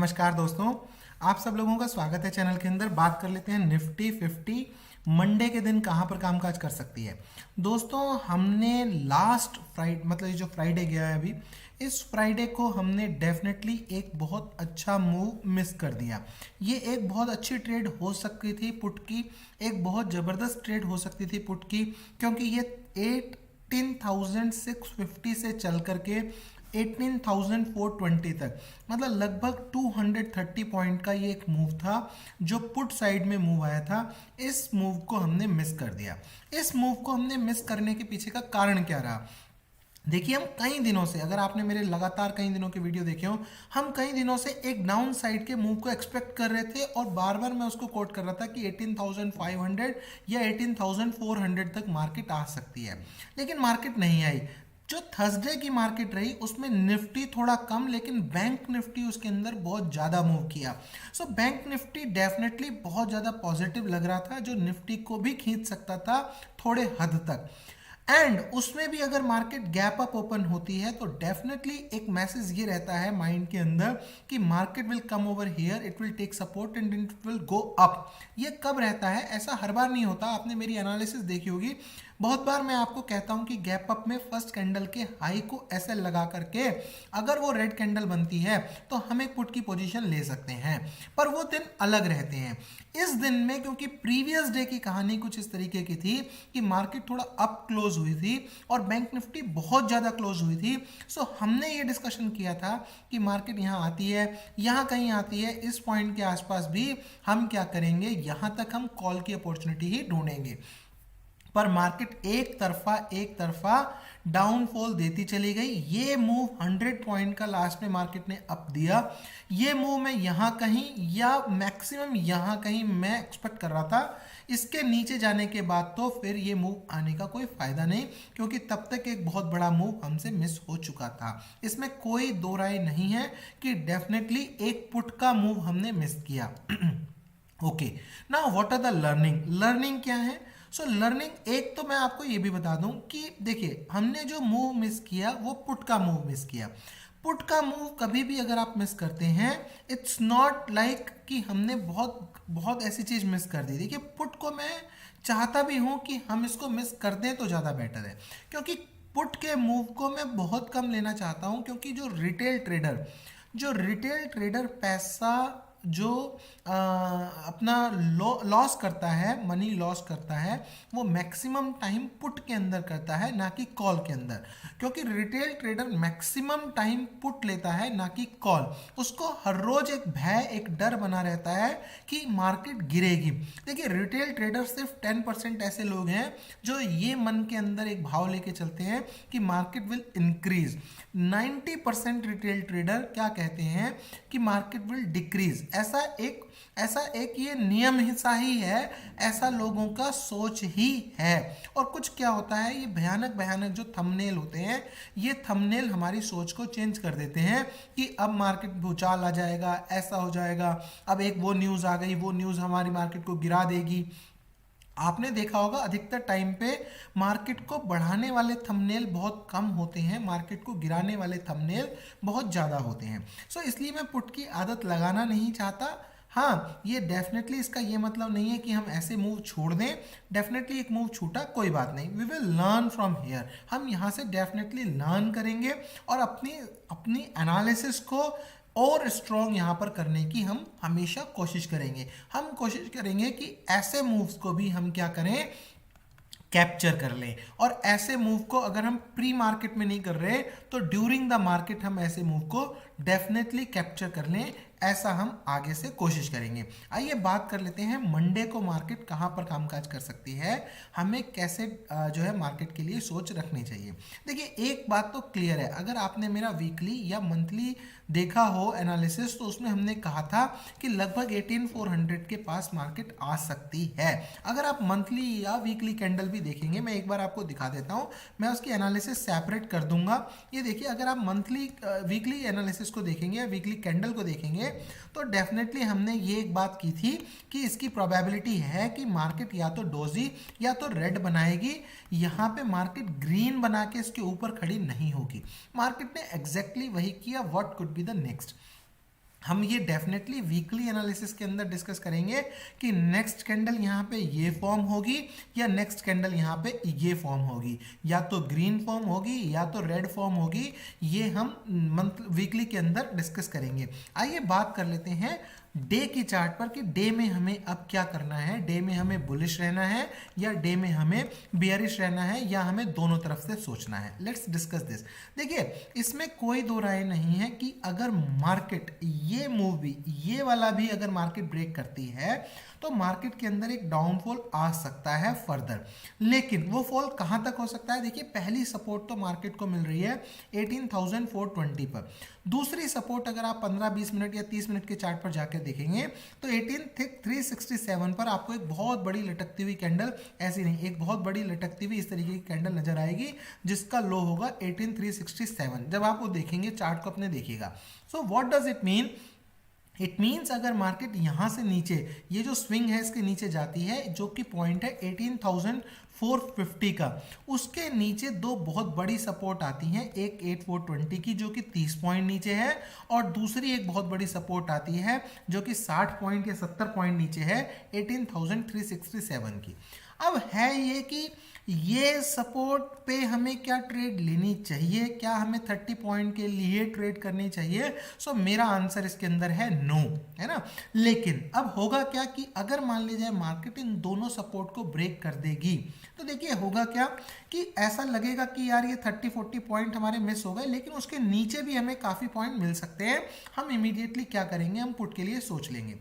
नमस्कार दोस्तों, आप सब लोगों का स्वागत है चैनल के अंदर। बात कर लेते हैं निफ्टी 50 मंडे के दिन कहाँ पर कामकाज कर सकती है। दोस्तों, हमने लास्ट फ्राइडे मतलब ये जो फ्राइडे गया है अभी, इस फ्राइडे को हमने डेफिनेटली एक बहुत अच्छा मूव मिस कर दिया। ये एक बहुत अच्छी ट्रेड हो सकती थी पुट की, एक बहुत ज़बरदस्त ट्रेड हो सकती थी पुट की, क्योंकि ये 18,650 से चल करके 18,420 तक, मतलब लगभग 230 पॉइंट का ये एक मूव था जो पुट साइड में मूव आया था। इस मूव को हमने मिस कर दिया। इस मूव को हमने मिस करने के पीछे का कारण क्या रहा? देखिए, हम कई दिनों से, अगर आपने मेरे लगातार कई दिनों के वीडियो देखे हो, हम कई दिनों से एक डाउन साइड के मूव को एक्सपेक्ट कर रहे थे और बार बार मैं उसको कोट कर रहा था कि 18,500 या 18,400 तक मार्केट आ सकती है, लेकिन मार्केट नहीं आई। जो थर्सडे की मार्केट रही उसमें निफ्टी थोड़ा कम, लेकिन बैंक निफ्टी उसके अंदर बहुत ज़्यादा मूव किया। सो बैंक निफ्टी डेफिनेटली बहुत ज़्यादा पॉजिटिव लग रहा था, जो निफ्टी को भी खींच सकता था थोड़े हद तक। एंड उसमें भी अगर मार्केट गैप अप ओपन होती है तो डेफिनेटली एक मैसेज ये रहता है माइंड के अंदर कि market will come over here, it will take support and it will go up. ये कब रहता है? ऐसा हर बार नहीं होता। आपने मेरी एनालिसिस देखी होगी, बहुत बार मैं आपको कहता हूं कि गैप अप में फर्स्ट कैंडल के हाई को ऐसे लगा करके अगर वो रेड कैंडल बनती है तो हम एक पुट की पोजीशन ले सकते हैं, पर वो दिन अलग रहते हैं। इस दिन में क्योंकि प्रीवियस डे की कहानी कुछ इस तरीके की थी कि मार्केट थोड़ा अप क्लोज हुई थी और बैंक निफ्टी बहुत ज़्यादा क्लोज हुई थी। सो हमने ये डिस्कशन किया था कि मार्केट यहाँ आती है, यहाँ कहीं आती है, इस पॉइंट के आसपास भी हम क्या करेंगे, यहाँ तक हम कॉल की अपॉर्चुनिटी ही ढूंढेंगे। पर मार्केट एक तरफा डाउनफॉल देती चली गई। ये मूव 100 पॉइंट का लास्ट में मार्केट ने अप दिया। ये मूव मैं यहाँ कहीं या मैक्सिमम यहाँ कहीं मैं एक्सपेक्ट कर रहा था। इसके नीचे जाने के बाद तो फिर ये मूव आने का कोई फायदा नहीं, क्योंकि तब तक एक बहुत बड़ा मूव हमसे मिस हो चुका था। इसमें कोई दो राय नहीं है कि डेफिनेटली एक पुट का मूव हमने मिस किया। Okay, now what are the learning क्या है? सो लर्निंग एक तो मैं आपको ये भी बता दूं कि देखिए, हमने जो मूव मिस किया वो पुट का मूव मिस किया। पुट का मूव कभी भी अगर आप मिस करते हैं, इट्स नॉट लाइक कि हमने बहुत बहुत ऐसी चीज़ मिस कर दी। देखिए, पुट को मैं चाहता भी हूं कि हम इसको मिस कर दें तो ज़्यादा बेटर है, क्योंकि पुट के मूव को मैं बहुत कम लेना चाहता हूं, क्योंकि जो रिटेल ट्रेडर पैसा जो अपना लॉस करता है, मनी लॉस करता है, वो मैक्सिमम टाइम पुट के अंदर करता है, ना कि कॉल के अंदर। क्योंकि retail trader maximum time put लेता है, ना कि कॉल। उसको हर रोज एक भय, एक डर बना रहता है कि मार्केट गिरेगी। देखिए, रिटेल ट्रेडर सिर्फ 10% ऐसे लोग हैं जो ये मन के अंदर एक भाव लेके चलते हैं कि market will increase. 90% retail trader क्या कहते हैं कि मार्केट विल डिक्रीज। ऐसा एक ये नियम हिस्सा ही है, ऐसा लोगों का सोच ही है। और कुछ क्या होता है, ये भयानक भयानक जो थंबनेल होते हैं, ये थंबनेल हमारी सोच को चेंज कर देते हैं कि अब मार्केट भूचाल आ जाएगा, ऐसा हो जाएगा, अब एक वो न्यूज़ आ गई, वो न्यूज़ हमारी मार्केट को गिरा देगी। आपने देखा होगा अधिकतर टाइम पे मार्केट को बढ़ाने वाले थंबनेल बहुत कम होते हैं, मार्केट को गिराने वाले थंबनेल बहुत ज़्यादा होते हैं। सो इसलिए मैं पुट की आदत लगाना नहीं चाहता। हाँ, ये डेफिनेटली इसका ये मतलब नहीं है कि हम ऐसे मूव छोड़ दें। डेफिनेटली एक मूव छूटा, कोई बात नहीं, we will learn from here. हम यहाँ से डेफिनेटली लर्न करेंगे और अपनी एनालिसिस को और स्ट्रॉन्ग यहाँ पर करने की हम हमेशा कोशिश करेंगे। हम कोशिश करेंगे कि ऐसे मूव्स को भी हम क्या करें, कैप्चर कर लें। और ऐसे मूव को अगर हम प्री मार्केट में नहीं कर रहे तो ड्यूरिंग द मार्केट हम ऐसे मूव को डेफिनेटली कैप्चर कर लें, ऐसा हम आगे से कोशिश करेंगे। आइए बात कर लेते हैं मंडे को मार्केट कहां पर कामकाज कर सकती है, हमें कैसे जो है मार्केट के लिए सोच रखनी चाहिए। देखिए, एक बात तो क्लियर है, अगर आपने मेरा वीकली या मंथली देखा हो एनालिसिस, तो उसमें हमने कहा था कि लगभग 18,400 के पास मार्केट आ सकती है। अगर आप मंथली या वीकली कैंडल भी देखेंगे, मैं एक बार आपको दिखा देता हूं, मैं उसकी एनालिसिस सेपरेट कर दूंगा। ये देखिए, अगर आप मंथली वीकली एनालिसिस को देखेंगे या वीकली कैंडल को देखेंगे तो डेफिनेटली हमने ये एक बात की थी कि इसकी प्रोबेबिलिटी है कि मार्केट या तो डोजी या तो रेड बनाएगी। यहाँ पे मार्केट ग्रीन बना के इसके ऊपर खड़ी नहीं होगी। मार्केट ने एग्जैक्टली वही किया। What could be the next? हम ये डेफिनेटली वीकली एनालिसिस के अंदर डिस्कस करेंगे कि नेक्स्ट कैंडल यहाँ पे ये फॉर्म होगी या नेक्स्ट कैंडल यहाँ पे ये फॉर्म होगी, या तो ग्रीन फॉर्म होगी या तो रेड फॉर्म होगी। ये हम मंथ वीकली के अंदर डिस्कस करेंगे। आइए बात कर लेते हैं डे की चार्ट पर कि डे में हमें अब क्या करना है। डे में हमें बुलिश रहना है या डे में हमें बियरिश रहना है, या हमें दोनों तरफ से सोचना है। Let's discuss this. देखिए इसमें कोई दो राय नहीं है कि अगर मार्केट ये मूव भी, ये वाला भी अगर मार्केट ब्रेक करती है तो मार्केट के अंदर एक डाउनफॉल आ सकता है फर्दर। लेकिन वो फॉल कहां तक हो सकता है? देखिए पहली सपोर्ट तो मार्केट को मिल रही है 18,420 पर। दूसरी सपोर्ट अगर आप 15-20 मिनट या 30 मिनट के चार्ट पर जाकर देखेंगे तो 18,367 पर आपको एक बहुत बड़ी लटकती हुई कैंडल, ऐसी नहीं, एक बहुत बड़ी लटकती हुई इस तरीके की कैंडल नजर आएगी जिसका लो होगा 18,367। जब आप वो देखेंगे चार्ट को अपने देखिएगा। So what does it mean? It means अगर मार्केट यहाँ से नीचे, ये जो स्विंग है इसके नीचे जाती है, जो कि पॉइंट है 18,450 का, उसके नीचे दो बहुत बड़ी सपोर्ट आती हैं, एक 8,420 की जो कि 30 पॉइंट नीचे है, और दूसरी एक बहुत बड़ी सपोर्ट आती है जो कि 60 पॉइंट या 70 पॉइंट नीचे है 18,367 की। अब है ये कि ये सपोर्ट पे हमें क्या ट्रेड लेनी चाहिए, क्या हमें 30 पॉइंट के लिए ट्रेड करनी चाहिए? सो मेरा आंसर इसके अंदर है नो, है ना। लेकिन अब होगा क्या कि अगर मान लीजिए मार्केट इन दोनों सपोर्ट को ब्रेक कर देगी तो देखिए होगा क्या कि ऐसा लगेगा कि यार ये 30-40 पॉइंट हमारे मिस हो गए, लेकिन उसके नीचे भी हमें काफ़ी पॉइंट मिल सकते हैं। हम इमीडिएटली क्या करेंगे, हम पुट के लिए सोच लेंगे।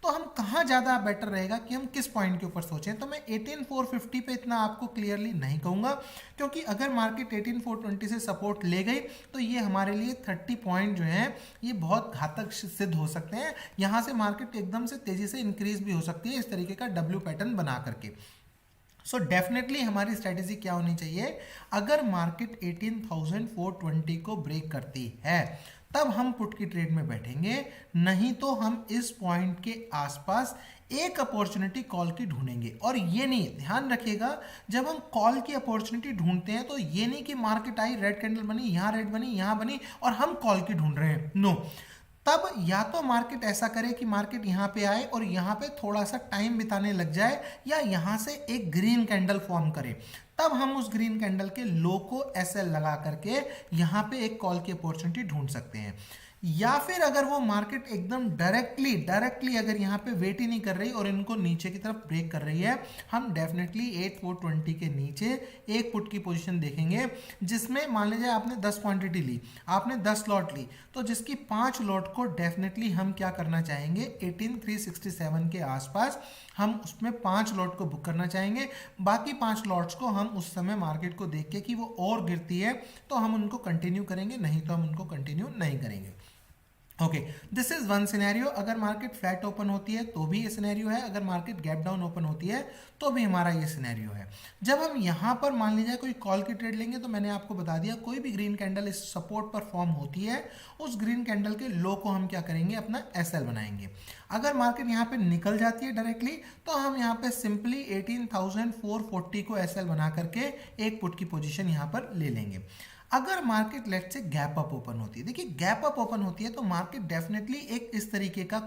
तो हम कहाँ ज़्यादा बेटर रहेगा कि हम किस पॉइंट के ऊपर सोचें? तो मैं 18,450 पे इतना आपको क्लियरली नहीं कहूँगा, क्योंकि अगर मार्केट 18,420 से सपोर्ट ले गई तो ये हमारे लिए 30 पॉइंट जो हैं ये बहुत घातक सिद्ध हो सकते हैं। यहाँ से मार्केट एकदम से तेज़ी से इंक्रीज भी हो सकती है इस तरीके का डब्ल्यू पैटर्न बना करके। सो डेफिनेटली हमारी स्ट्रैटेजी क्या होनी चाहिए? अगर मार्केट 18,420 को ब्रेक करती है तब हम पुट की ट्रेड में बैठेंगे, नहीं तो हम इस पॉइंट के आसपास एक अपॉर्चुनिटी कॉल की ढूंढेंगे। और ये नहीं, ध्यान रखिएगा, जब हम कॉल की अपॉर्चुनिटी ढूंढते हैं तो ये नहीं कि मार्केट आई, रेड कैंडल बनी, यहाँ रेड बनी, यहाँ बनी और हम कॉल की ढूंढ रहे हैं। नो, तब या तो मार्केट ऐसा करे कि मार्केट यहाँ पे आए और यहाँ पे थोड़ा सा टाइम बिताने लग जाए, या यहाँ से एक ग्रीन कैंडल फॉर्म करे, तब हम उस ग्रीन कैंडल के लो को एसएल लगा करके यहाँ पे एक कॉल की अपॉर्चुनिटी ढूंढ सकते हैं। या फिर अगर वो मार्केट एकदम डायरेक्टली अगर यहाँ पे वेट ही नहीं कर रही और इनको नीचे की तरफ ब्रेक कर रही है, हम डेफिनेटली 8,420 के नीचे एक पुट की पोजीशन देखेंगे, जिसमें मान लीजिए आपने 10 क्वांटिटी ली, आपने 10 लॉट ली, तो जिसकी 5 लॉट को डेफिनेटली हम क्या करना चाहेंगे, 18,367 के आसपास हम उसमें 5 लॉट को बुक करना चाहेंगे। बाकी 5 लॉट्स को हम उस समय मार्केट को देख के कि वो और गिरती है तो हम उनको कंटिन्यू करेंगे, नहीं तो हम उनको कंटिन्यू नहीं करेंगे। Okay, this is one scenario. अगर मार्केट फ्लैट ओपन होती है तो भी ये सिनेरियो है, अगर मार्केट गैप डाउन ओपन होती है तो भी हमारा ये सिनेरियो है। जब हम यहाँ पर मान लीजिए कोई कॉल की ट्रेड लेंगे तो मैंने आपको बता दिया, कोई भी ग्रीन कैंडल इस सपोर्ट पर फॉर्म होती है, उस ग्रीन कैंडल के लो को हम क्या करेंगे, अपना एसएल बनाएंगे। अगर मार्केट यहाँ पे निकल जाती है डायरेक्टली तो हम यहाँ पे सिंपली 18,440 को एसएल बना करके एक पुट की पोजीशन यहाँ पर ले लेंगे। अगर मार्केट लेट से गैप अप ओपन होती है, देखिए गैप अप ओपन होती है तो मार्केट डेफिनेटली एक इस तरीके का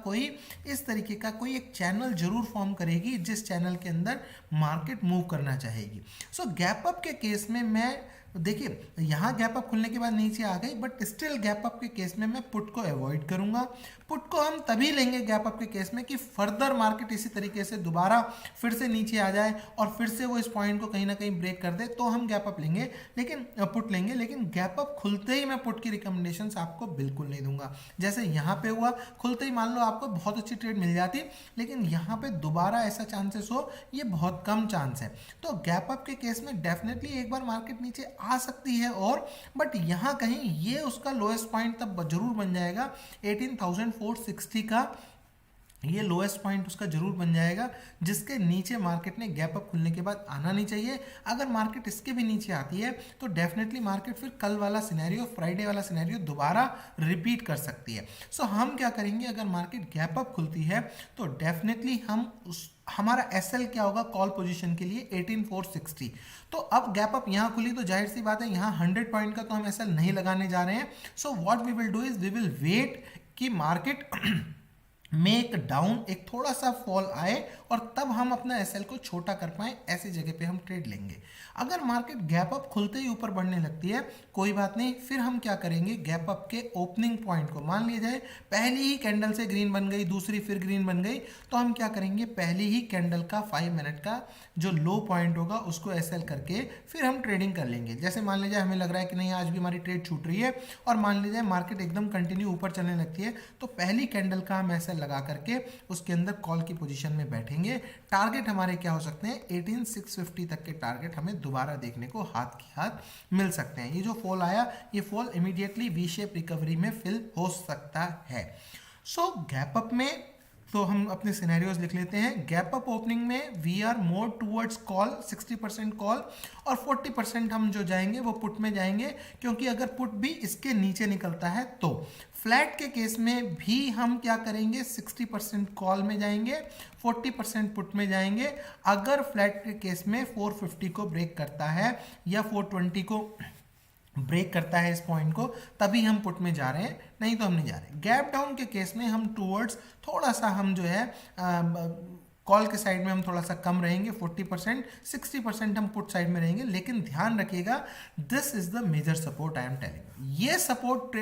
कोई एक चैनल जरूर फॉर्म करेगी जिस चैनल के अंदर मार्केट मूव करना चाहेगी। सो गैप अप के केस में मैं, देखिए यहाँ गैप अप खुलने के बाद नीचे आ गई, बट स्टिल गैप अप के केस में मैं पुट को अवॉइड करूंगा। पुट को हम तभी लेंगे गैप अप के केस में कि फर्दर मार्केट इसी तरीके से दोबारा फिर से नीचे आ जाए और फिर से वो इस पॉइंट को कहीं ना कहीं ब्रेक कर दे तो हम गैप अप लेंगे, लेकिन पुट लेंगे। लेकिन गैप अप खुलते ही मैं पुट की रिकमेंडेशंस आपको बिल्कुल नहीं दूंगा। जैसे यहाँ पे हुआ, खुलते ही मान लो आपको बहुत अच्छी ट्रेड मिल जाती, लेकिन यहाँ पे दोबारा ऐसा चांसेस हो, ये बहुत कम चांस है। तो गैप अप के केस में डेफिनेटली एक बार मार्केट नीचे आ सकती है और, बट यहाँ कहीं ये उसका लोएस्ट पॉइंट तब जरूर बन जाएगा 18,460 का, ये लोएस्ट पॉइंट उसका जरूर बन जाएगा, जिसके नीचे मार्केट ने गैप अप खुलने के बाद आना नहीं चाहिए। अगर मार्केट इसके भी नीचे आती है तो डेफिनेटली मार्केट फिर कल वाला सिनेरियो, फ्राइडे वाला सिनेरियो दोबारा रिपीट कर सकती है। सो हम क्या करेंगे, अगर मार्केट गैप अप खुलती है तो डेफिनेटली हमारा एसएल क्या होगा कॉल पोजीशन के लिए 18,460। तो अब गैप अप यहाँ खुली तो जाहिर सी बात है यहाँ 100 पॉइंट का तो हम एसएल नहीं लगाने जा रहे हैं। So what we will do is we will wait कि मार्केट में एक डाउन, एक थोड़ा सा फॉल आए और तब हम अपना एसएल को छोटा कर पाए, ऐसी जगह पे हम ट्रेड लेंगे। अगर मार्केट गैप अप खुलते ही ऊपर बढ़ने लगती है, कोई बात नहीं, फिर हम क्या करेंगे, गैप अप के ओपनिंग पॉइंट को, मान लिया जाए पहली ही कैंडल से ग्रीन बन गई, दूसरी फिर ग्रीन बन गई, तो हम क्या करेंगे, पहली ही कैंडल का 5 मिनट का जो लो पॉइंट होगा उसको एसएल करके फिर हम ट्रेडिंग कर लेंगे। जैसे मान लीजिए हमें लग रहा है कि नहीं आज भी हमारी ट्रेड छूट रही है और मान लीजिए मार्केट एकदम कंटिन्यू ऊपर चलने लगती है, तो पहली कैंडल का हम एसएल लगा करके उसके अंदर कॉल की पोजीशन में बैठेंगे। टारगेट हमारे क्या हो सकते हैं, 18650 तक के टारगेट हमें दोबारा देखने को हाथ की हाथ मिल सकते हैं। ये जो फॉल आया, ये fall immediately V shape recovery में फिल हो सकता है। सो गैप अप में तो हम अपने सिनेरियोज लिख लेते हैं। गैप अप ओपनिंग में we are more towards call, 60% call, और 40% हम जो जाएंगे वो पुट में जाएंगे, क्योंकि अगर पुट भी इसके नीचे निकलता है तो फ्लैट के केस में भी हम क्या करेंगे, 60% कॉल में जाएंगे, 40% पुट में जाएंगे। अगर फ्लैट के केस में 450 को ब्रेक करता है या 420 को ब्रेक करता है इस पॉइंट को, तभी हम पुट में जा रहे हैं, नहीं तो हम नहीं जा रहे। गैप डाउन के केस में हम टूवर्ड्स थोड़ा सा हम जो है कॉल के साइड में हम थोड़ा सा कम रहेंगे, 40%, 60% हम पुट साइड में रहेंगे। लेकिन ध्यान रखिएगा, this is the major support I am telling. ये सपोर्ट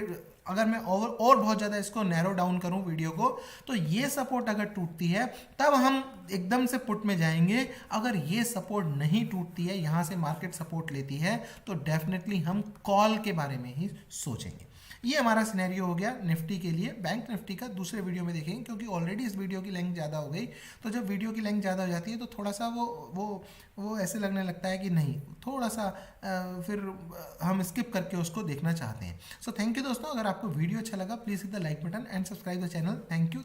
अगर मैं और बहुत ज़्यादा इसको नैरो डाउन करूं वीडियो को, तो ये सपोर्ट अगर टूटती है तब हम एकदम से पुट में जाएंगे। अगर ये सपोर्ट नहीं टूटती है, यहाँ से मार्केट सपोर्ट लेती है, तो डेफिनेटली हम कॉल के बारे में ही सोचेंगे। ये हमारा सिनेरियो हो गया निफ्टी के लिए। बैंक निफ्टी का दूसरे वीडियो में देखेंगे, क्योंकि ऑलरेडी इस वीडियो की लेंथ ज़्यादा हो गई। तो जब वीडियो की लेंथ ज़्यादा हो जाती है तो थोड़ा सा वो ऐसे लगने लगता है कि नहीं, थोड़ा सा फिर हम स्किप करके उसको देखना चाहते हैं। सो थैंक यू दोस्तों, अगर आपको वीडियो अच्छा लगा please hit the like button and subscribe the channel. Thank you.